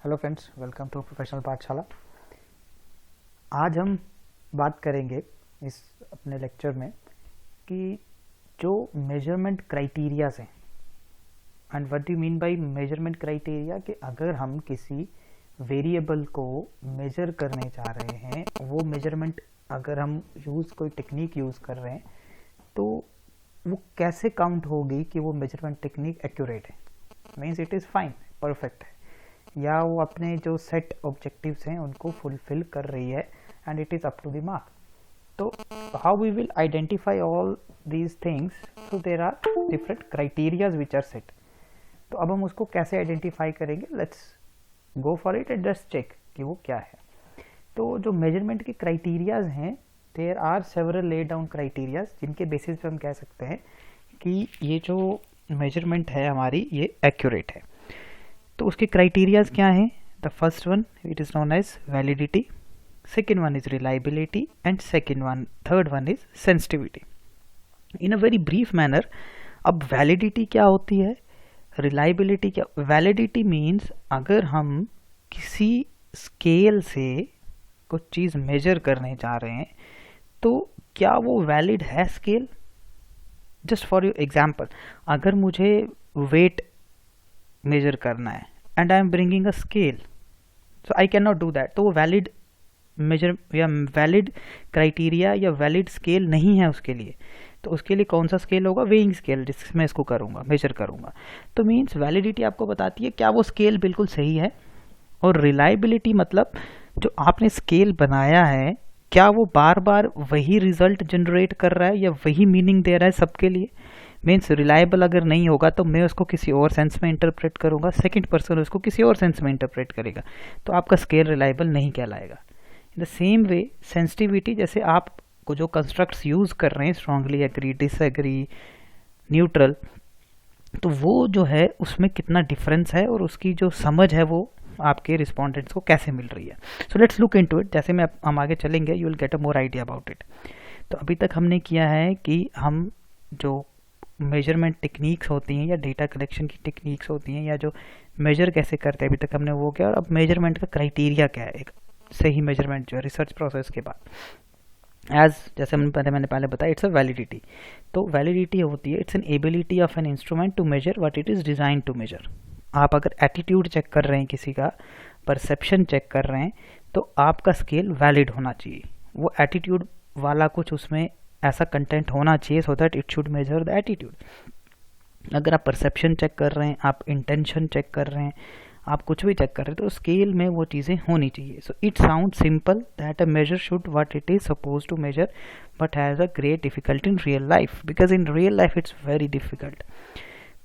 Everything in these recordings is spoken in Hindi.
Hello friends, welcome to professional Pathshala. आज हम बात करेंगे इस अपने लेक्चर में कि जो मेजरमेंट क्राइटेरियाज हैं and what do mean by measurement criteria, कि अगर हम किसी वेरिएबल को मेजर करने जा रहे हैं, वो मेजरमेंट अगर हम कोई टेक्निक यूज़ कर रहे हैं तो वो कैसे काउंट होगी कि वो मेजरमेंट टेक्निक एक्यूरेट है, means it is fine, perfect है, या वो अपने जो सेट ऑब्जेक्टिव्स हैं उनको फुलफिल कर रही है and it is up to the mark. तो how we will identify all these things? So there are different criterias which are set. तो अब हम उसको कैसे आइडेंटिफाई करेंगे? Let's go for it and just check कि वो क्या है। तो जो मेजरमेंट के क्राइटेरियाज हैं, there are several lay down criterias, जिनके बेसिस पे हम कह सकते हैं कि ये जो मेजरमेंट है हमारी, ये एक्यूरेट है। तो उसके क्राइटेरियाज क्या हैं? The first one it is known as validity, second one is reliability and third one is sensitivity. In a very brief manner, अब वैलिडिटी क्या होती है, रिलायबिलिटी क्या? वैलिडिटी मीन्स अगर हम किसी स्केल से कुछ चीज़ मेजर करने जा रहे हैं तो क्या वो वैलिड है scale? Just for your example, अगर मुझे वेट मेजर करना है and I am bringing a scale, so I can not do that. तो वो वैलिड मेजर या वैलिड क्राइटेरिया या वैलिड स्केल नहीं है उसके लिए। तो उसके लिए कौन सा स्केल होगा? वेइंग स्केल, जिसमें इसको करूँगा, मेजर करूँगा। तो मीन्स वैलिडिटी आपको बताती है क्या वो स्केल बिल्कुल सही है, और रिलायबिलिटी मतलब जो आपने स्केल बनाया है क्या वो बार बार वही रिजल्ट जनरेट कर रहा है या वही मीनिंग दे रहा है सबके लिए। मीन्स रिलायबल अगर नहीं होगा तो मैं उसको किसी और सेंस में इंटरप्रेट करूंगा, सेकंड पर्सन उसको किसी और सेंस में इंटरप्रेट करेगा, तो आपका स्केल रिलायबल नहीं कहलाएगा। इन द सेम वे सेंसिटिविटी, जैसे आप को जो कंस्ट्रक्ट्स यूज कर रहे हैं, स्ट्रांगली एग्री, डिसएग्री, न्यूट्रल, तो वो जो है उसमें कितना डिफरेंस है और उसकी जो समझ है वो आपके रिस्पोंडेंट्स को कैसे मिल रही है। So let's look into it. जैसे मैं हम आगे चलेंगे, you will get a more idea about it. तो अभी तक हमने किया है कि हम जो मेजरमेंट टेक्निक्स होती हैं या डेटा कलेक्शन की टेक्निक्स होती हैं या जो मेजर कैसे करते हैं, अभी तक हमने वो किया। और अब मेजरमेंट का क्राइटेरिया क्या है, एक सही मेजरमेंट जो है रिसर्च प्रोसेस के बाद, जैसे मैंने पहले बताया, इट्स अ वैलिडिटी। तो वैलिडिटी होती है, it's an ability of an instrument to measure what it is design to measure. आप अगर एटीट्यूड चेक कर रहे हैं, किसी का परसेप्शन चेक कर रहे हैं, तो आपका स्केल वैलिड होना चाहिए। वो एटीट्यूड वाला कुछ उसमें ऐसा कंटेंट होना चाहिए so that it should measure the attitude. अगर आप परसेप्शन चेक कर रहे हैं, आप इंटेंशन चेक कर रहे हैं, आप कुछ भी चेक कर रहे हैं, तो स्केल में वो चीज़ें होनी चाहिए। So it sound simple that a measure should what it is suppose to measure, but has a great difficulty in real life, because in real life it's very difficult.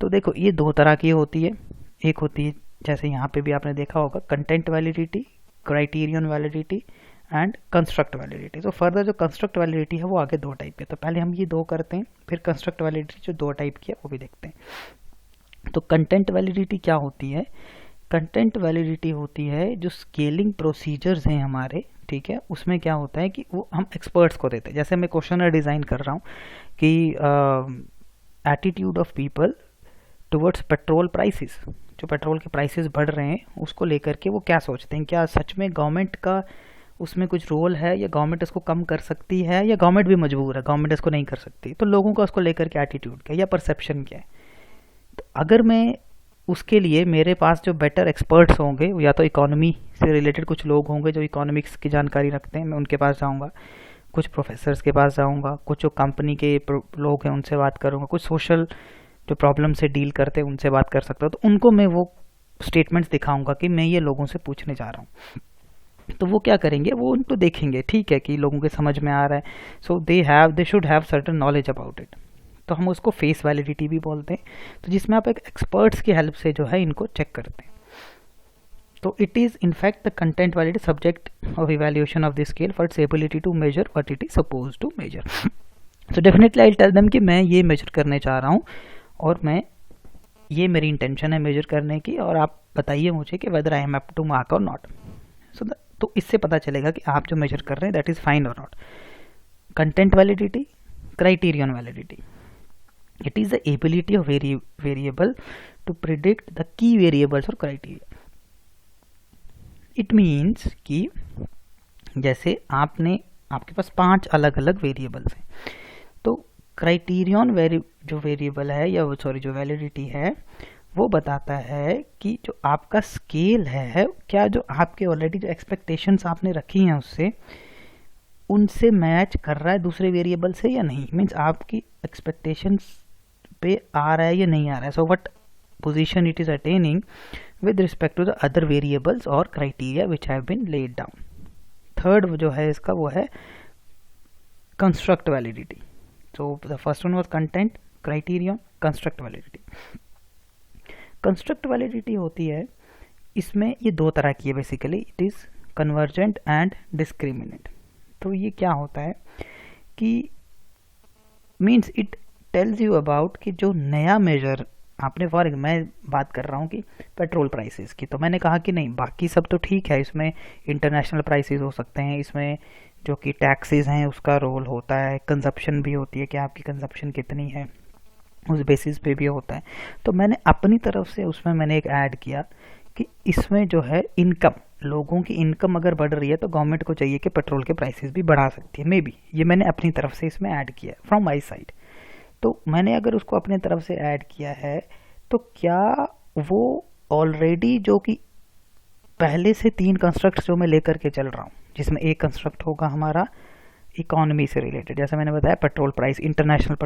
तो देखो, ये दो तरह की होती है। एक होती है, जैसे यहाँ पे भी आपने देखा होगा, content validity, criterion validity and construct validity. तो फर्दर जो कंस्ट्रक्ट वैलिडिटी है वो आगे दो टाइप की है। तो पहले हम ये दो करते हैं, फिर कंस्ट्रक्ट वैलिडिटी जो दो टाइप की है वो भी देखते हैं। तो कंटेंट वैलिडिटी क्या होती है? कंटेंट वैलिडिटी होती है जो स्केलिंग प्रोसीजर्स हैं हमारे, ठीक है, उसमें क्या होता है कि वो हम एक्सपर्ट्स को देते हैं। जैसे मैं क्वेश्चनर डिज़ाइन कर रहा हूँ कि attitude of people towards petrol prices, जो पेट्रोल के प्राइसेस बढ़ रहे हैं उसको लेकर के वो क्या सोचते हैं, क्या सच में गवर्नमेंट का उसमें कुछ रोल है, या गवर्नमेंट इसको कम कर सकती है, या गवर्नमेंट भी मजबूर है, गवर्नमेंट इसको नहीं कर सकती। तो लोगों का उसको लेकर के एटीट्यूड क्या या परसेप्शन क्या है। तो अगर मैं उसके लिए, मेरे पास जो बेटर एक्सपर्ट्स होंगे, या तो इकोनॉमी से रिलेटेड कुछ लोग होंगे जो इकोनॉमिक्स की जानकारी रखते हैं, मैं उनके पास जाऊंगा, कुछ प्रोफेसर्स के पास जाऊंगा, कुछ जो कंपनी के लोग हैं उनसे बात करूंगा, कुछ सोशल जो प्रॉब्लम से डील करते हैं उनसे बात कर सकता हूँ। तो उनको मैं वो स्टेटमेंट्स दिखाऊंगा कि मैं ये लोगों से पूछने जा रहा हूँ। तो वो क्या करेंगे, वो उनको देखेंगे, ठीक है, कि लोगों के समझ में आ रहा है, so they should have certain knowledge about it. तो हम उसको फेस वैलिडिटी भी बोलते हैं। तो जिसमें आप एक एक्सपर्ट्स की हेल्प से जो है इनको चेक करते हैं। तो it is in fact the content validity subject of evaluation of this scale for its ability to measure what it is suppose to measure. So definitely I tell them कि मैं ये मेजर करने चाह रहा हूँ और ये मेरी इंटेंशन है मेजर करने की, और आप बताइए मुझे कि whether I am up to mark और नॉट। तो इससे पता चलेगा कि आप जो मेजर कर रहे हैं दैट इज फाइन और not. Content validity, criterion validity, it is the ability of variable to predict the key variables or criteria। It means कि जैसे आपके पास 5 अलग अलग वेरिएबल्स हैं, तो क्राइटेरियन जो वेरिएबल है या जो वैलिडिटी है वो बताता है कि जो आपका स्केल है क्या जो आपके ऑलरेडी जो एक्सपेक्टेशंस आपने रखी हैं उससे उनसे मैच कर रहा है दूसरे वेरिएबल से या नहीं, मीन्स आपकी एक्सपेक्टेशंस पे आ रहा है या नहीं आ रहा है. So what position it is attaining with respect to the other variables or criteria which have been laid down. Third जो है इसका वो है construct validity. So the first one was content, criterion, construct validity. construct validity होती है, इसमें ये दो तरह की है basically. It is convergent and discriminant. तो ये क्या होता है कि means it tells you about कि जो नया मेजर आपने मैं बात कर रहा हूँ कि पेट्रोल प्राइसेस की, तो मैंने कहा कि नहीं बाकी सब तो ठीक है, इसमें इंटरनेशनल प्राइसेस हो सकते हैं, इसमें जो कि टैक्सेस हैं उसका रोल होता है, कंजप्शन भी होती है कि आपकी कंजप्शन कितनी है उस बेसिस पे भी होता है. तो मैंने अपनी तरफ से उसमें मैंने एक ऐड किया कि इसमें जो है इनकम, लोगों की इनकम अगर बढ़ रही है तो गवर्नमेंट को चाहिए कि पेट्रोल के प्राइसेस भी बढ़ा सकती है, मे बी. ये मैंने अपनी तरफ से इसमें ऐड किया फ्रॉम माई साइड. तो मैंने अगर उसको अपने तरफ से ऐड किया है तो क्या वो ऑलरेडी जो कि पहले से 3 कंस्ट्रक्ट जो मैं लेकर के चल रहा हूँ, जिसमें एक कंस्ट्रक्ट होगा हमारा इकोनॉमी से रिलेटेड, जैसे मैंने बताया पेट्रोल प्राइस, इंटरनेशनल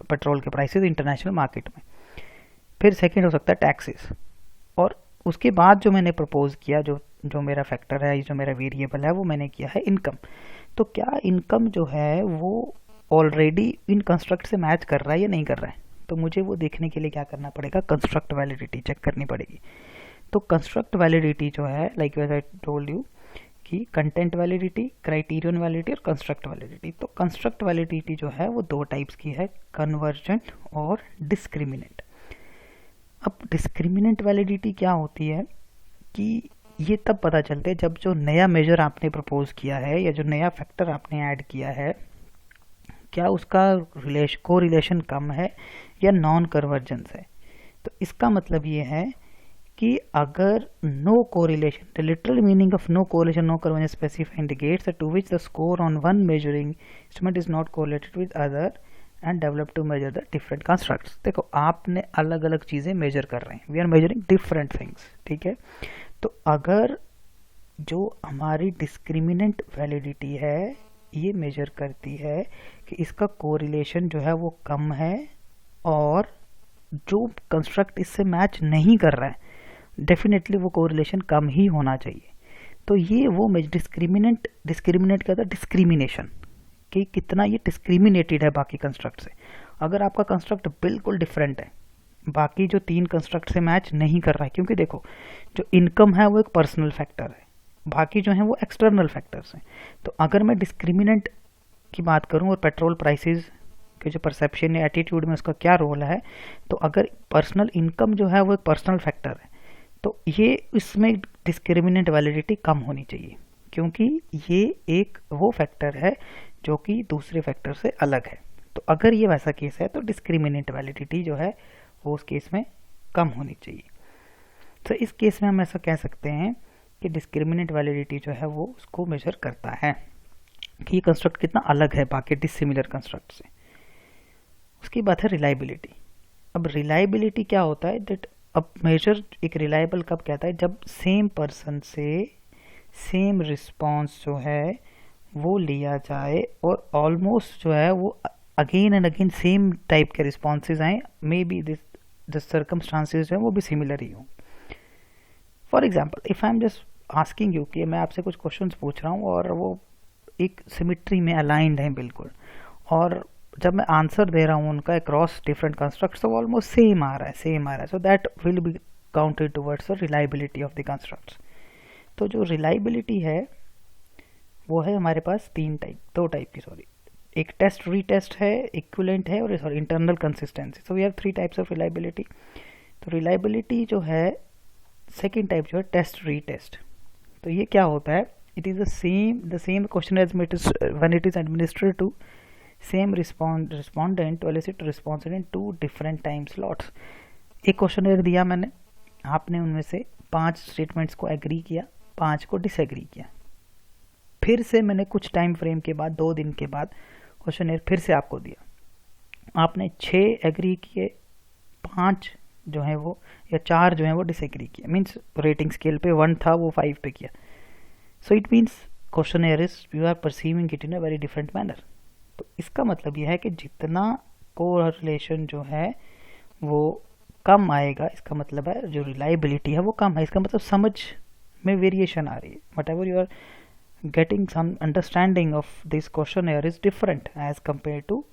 पेट्रोल के प्राइसेस इंटरनेशनल मार्केट में. फिर सेकंड हो सकता है टैक्सेस, और उसके बाद जो मैंने प्रपोज किया जो मेरा फैक्टर है, जो मेरा वेरिएबल है, वो मैंने किया है इनकम. तो क्या इनकम जो है वो ऑलरेडी इन कंस्ट्रक्ट से मैच कर रहा है या नहीं कर रहा है, तो मुझे वो देखने के लिए क्या करना पड़ेगा, कंस्ट्रक्ट वैलिडिटी चेक करनी पड़ेगी. तो कंस्ट्रक्ट वैलिडिटी जो है लाइक आई टोल्ड यू कि कंटेंट वैलिडिटी, क्राइटेरियन वैलिडिटी और कंस्ट्रक्ट वैलिडिटी. तो कंस्ट्रक्ट वैलिडिटी जो है वो 2 टाइप्स की है, कन्वर्जेंट और डिस्क्रिमिनेंट. अब डिस्क्रिमिनेंट वैलिडिटी क्या होती है कि ये तब पता चलता है जब जो नया मेजर आपने प्रपोज किया है या जो नया फैक्टर आपने ऐड किया है क्या उसका कोरिलेशन कम है या नॉन कन्वर्जेंस है. तो इसका मतलब ये है कि अगर no correlation, the literal meaning of no correlation, no convergence specify indicates to which the score on one measuring instrument is not correlated with other and develop to measure the different constructs. देखो आपने अलग अलग चीज़ें मेजर कर रहे हैं, we are measuring different things, ठीक है. तो अगर जो हमारी डिस्क्रिमिनेंट वैलिडिटी है ये मेजर करती है कि इसका कोरिलेशन जो है वो कम है और जो कंस्ट्रक्ट इससे मैच नहीं कर रहा है डेफिनेटली वो कोरिलेशन कम ही होना चाहिए. तो ये वो डिस्क्रिमिनेट क्या था, डिस्क्रिमिनेशन, कि कितना ये डिस्क्रिमिनेटेड है बाकी कंस्ट्रक्ट से. अगर आपका कंस्ट्रक्ट बिल्कुल डिफरेंट है, बाकी जो 3 कंस्ट्रक्ट से मैच नहीं कर रहा है, क्योंकि देखो जो इनकम है वो एक पर्सनल फैक्टर है, बाकी जो हैं वो एक्सटर्नल फैक्टर्स हैं. तो अगर मैं डिस्क्रिमिनेंट की बात करूं और पेट्रोल प्राइसेस के जो परसेप्शन या एटीट्यूड में उसका क्या रोल है, तो अगर पर्सनल इनकम जो है वो एक पर्सनल फैक्टर है तो ये इसमें डिस्क्रिमिनेंट वैलिडिटी कम होनी चाहिए, क्योंकि ये एक वो फैक्टर है जो कि दूसरे फैक्टर से अलग है. तो अगर ये वैसा केस है तो डिस्क्रिमिनेंट वैलिडिटी जो है वो उस केस में कम होनी चाहिए. तो इस केस में हम ऐसा कह सकते हैं कि डिस्क्रिमिनेंट वैलिडिटी जो है वो उसको मेजर करता है कि ये कंस्ट्रक्ट कितना अलग है बाकी डिसिमिलर कंस्ट्रक्ट से. उसकी बात है रिलायबिलिटी. अब रिलायबिलिटी क्या होता है, दैट अब मेजर एक रिलायबल कब कहता है, जब सेम पर्सन से सेम रिस्पॉन्स जो है वो लिया जाए और ऑलमोस्ट जो है वो again and again same type के रिस्पॉन्सेज आए, मे बी द सर्कमस्टांसेस जो है वो भी सिमिलर ही हों. For example if I am just asking you कि मैं आपसे कुछ क्वेश्चंस पूछ रहा हूँ और वो एक सिमिट्री में अलाइंड हैं बिल्कुल, और जब मैं आंसर दे रहा हूँ उनका अक्रॉस डिफरेंट कंस्ट्रक्ट्स तो ऑलमोस्ट सेम आ रहा है. So that will be counted towards the reliability of the constructs. तो जो रिलायबिलिटी है वो है हमारे पास 2 टाइप की, एक टेस्ट रीटेस्ट है, इक्विवेलेंट है और internal consistency. So we have 3 types of reliability. तो रिलायबिलिटी जो है सेकेंड टाइप जो है टेस्ट रीटेस्ट. तो ये क्या होता है, it is the same question as when it is administered to same respondent to elicit response in 2 different time slots. एक क्वेश्चन दिया मैंने, आपने उनमें से 5 स्टेटमेंट्स को एग्री किया 5 को डिसएग्री किया, फिर से मैंने कुछ टाइम फ्रेम के बाद 2 दिन के बाद क्वेश्चन फिर से आपको दिया, आपने 6 एग्री किए, 5 जो है वो या 4 जो है वो डिसएग्री किया, मीन्स रेटिंग स्केल पे 1 था वो 5 पे किया। So it means question is you are perceiving it in a very different manner. तो इसका मतलब यह है कि जितना कोरिलेशन जो है वो कम आएगा, इसका मतलब है जो रिलायबिलिटी है वो कम है, इसका मतलब समझ में वेरिएशन आ रही है। Whatever you are getting some understanding of this question is different as compare to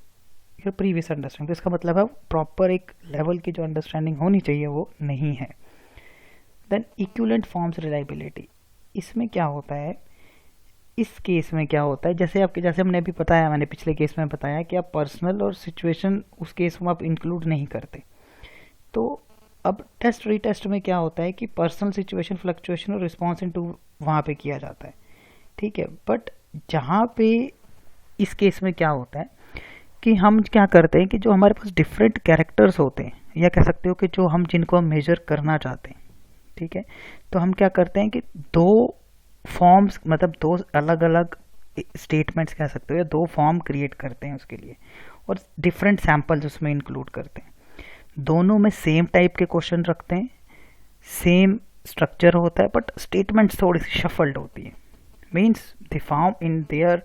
your previous understanding. तो इसका मतलब है प्रॉपर एक लेवल की जो अंडरस्टैंडिंग होनी चाहिए वो नहीं है। देन इक्विवेलेंट फॉर्म्स रिलायबिलिटी, इसमें क्या होता है, इस केस में क्या होता है, जैसे हमने अभी बताया, मैंने पिछले केस में बताया कि आप पर्सनल और सिचुएशन उस केस में आप इंक्लूड नहीं करते। तो अब टेस्ट रीटेस्ट में क्या होता है कि पर्सनल सिचुएशन फ्लक्चुएशन और रिस्पॉन्स इनटू वहाँ पे किया जाता है, ठीक है। बट जहाँ पे इस केस में क्या होता है कि हम क्या करते हैं कि जो हमारे पास डिफरेंट कैरेक्टर्स होते हैं, या कह सकते हो कि जो हम जिनको हम मेजर करना चाहते हैं, ठीक है, तो हम क्या करते हैं कि 2 फॉर्म्स, मतलब 2 अलग अलग स्टेटमेंट्स कह सकते हो, या 2 फॉर्म क्रिएट करते हैं उसके लिए, और डिफरेंट सैम्पल्स उसमें इंक्लूड करते हैं। दोनों में सेम टाइप के क्वेश्चन रखते हैं, सेम स्ट्रक्चर होता है, बट स्टेटमेंट्स थोड़ी सी शफल्ड होती है। Means the form in their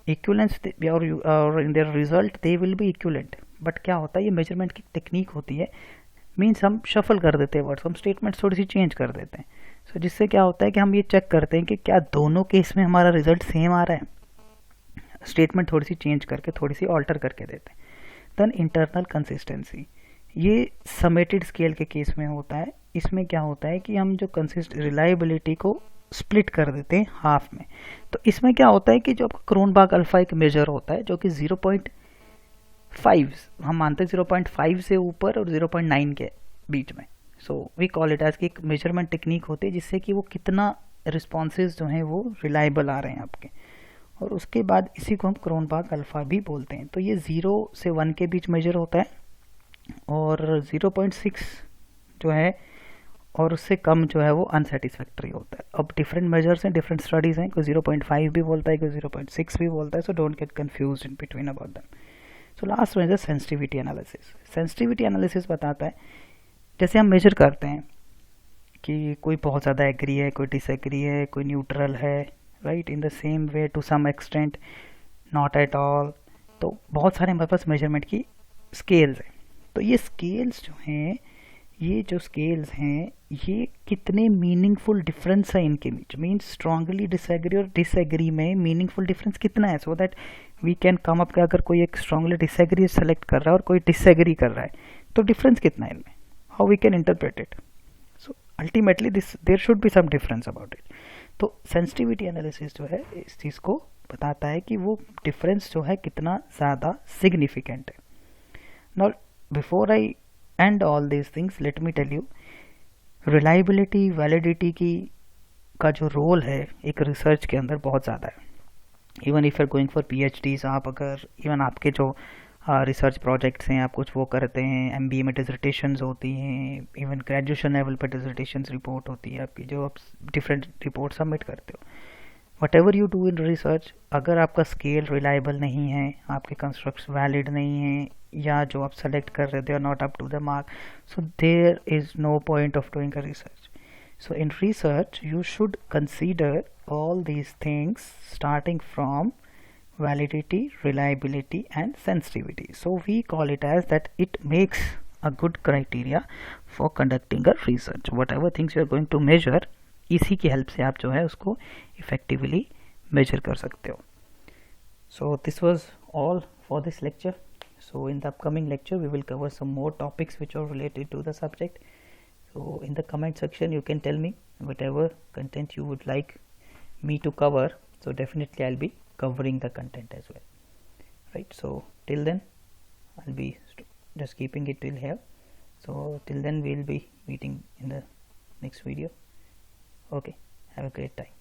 equivalence और in their result they will be equivalent, but क्या होता है, ये मेजरमेंट की टेक्निक होती है, मीन्स हम शफल कर देते हैं वर्ड्स, हम स्टेटमेंट्स थोड़ी सी चेंज कर देते हैं। सो जिससे क्या होता है कि हम ये चेक करते हैं कि क्या दोनों केस में हमारा रिजल्ट सेम आ रहा है, स्टेटमेंट थोड़ी सी चेंज करके, थोड़ी सी ऑल्टर करके देते हैं। देन इंटरनल कंसिस्टेंसी, ये समेटेड स्केल के केस में होता है। इसमें क्या होता है कि हम जो रिलायबिलिटी को स्प्लिट कर देते हैं हाफ में। तो इसमें क्या होता है कि जो आपका क्रोनबाग अल्फा एक मेजर होता है जो कि 0.5 हम मानते हैं 0.5 से ऊपर और 0.9 के बीच में। So we call it as कि एक मेजरमेंट टेक्निक होती है जिससे कि वो कितना रिस्पॉन्सेज जो हैं वो रिलायबल आ रहे हैं आपके, और उसके बाद इसी को हम क्रोनबाग अल्फा भी बोलते हैं। तो ये 0 से 1 के बीच मेजर होता है, और 0.6 जो है और उससे कम जो है वो अनसेटिस्फैक्ट्री होता है। अब डिफरेंट मेजर्स हैं, डिफरेंट स्टडीज़ हैं, कोई 0.5 भी बोलता है, कोई 0.6 भी बोलता है। So don't get confuse in between about them. So last में is sensitivity analysis. Sensitivity analysis बताता है, जैसे हम मेजर करते हैं कि कोई बहुत ज़्यादा एग्री है, कोई डिसएग्री है, कोई न्यूट्रल है, right, in the same way to some extent, not at all. तो बहुत सारे हमारे पास मेजरमेंट की स्केल्स हैं। तो ये स्केल्स जो हैं, ये जो स्केल्स हैं, ये कितने मीनिंगफुल डिफरेंस है इनके बीच, मीन्स स्ट्रांगली डिसएग्री और डिसएग्री में मीनिंगफुल डिफरेंस कितना है, so that we can come up. अगर कोई एक स्ट्रांगली डिसएग्री सेलेक्ट कर रहा है और कोई डिसएग्री कर रहा है, तो डिफरेंस कितना है इनमें, how we can interpret it. So ultimately this there should be some difference about it. तो सेंसिटिविटी एनालिसिस जो है इस चीज़ को बताता है कि वो डिफरेंस जो है कितना ज़्यादा सिग्निफिकेंट है। Now before I end all these things, let me tell you, reliability validity की का जो रोल है एक रिसर्च के अंदर बहुत ज़्यादा है। Even if you are going for PhDs, आप अगर इवन आपके जो रिसर्च प्रोजेक्ट्स हैं, आप कुछ वो करते हैं, MBA में डिसर्टेशंस होती हैं, इवन ग्रेजुएशन लेवल पर डिसर्टेशंस रिपोर्ट होती है आपकी, जो आप डिफरेंट रिपोर्ट सबमिट करते हो। What ever you do in research, अगर आपका स्केल रिलायबल नहीं है, आपके कंस्ट्रक्ट्स वैलिड नहीं है, या जो आप सेलेक्ट कर रहे थे are not up to the mark, so there is no point of doing a research. So in research, you should consider all these things starting from validity, reliability and sensitivity. So we call it as that it makes a good criteria for conducting a research. Whatever things you are going to measure, इसी की हेल्प से आप जो है उसको effectively measure कर सकते हो. So this was all for this lecture. So in the upcoming lecture, we will cover some more topics which are related to the subject. So in the comment section you can tell me whatever content you would like me to cover, so definitely I'll be covering the content as well, right? So till then I'll be just keeping it till here. So till then we'll be meeting in the next video. Okay, have a great time.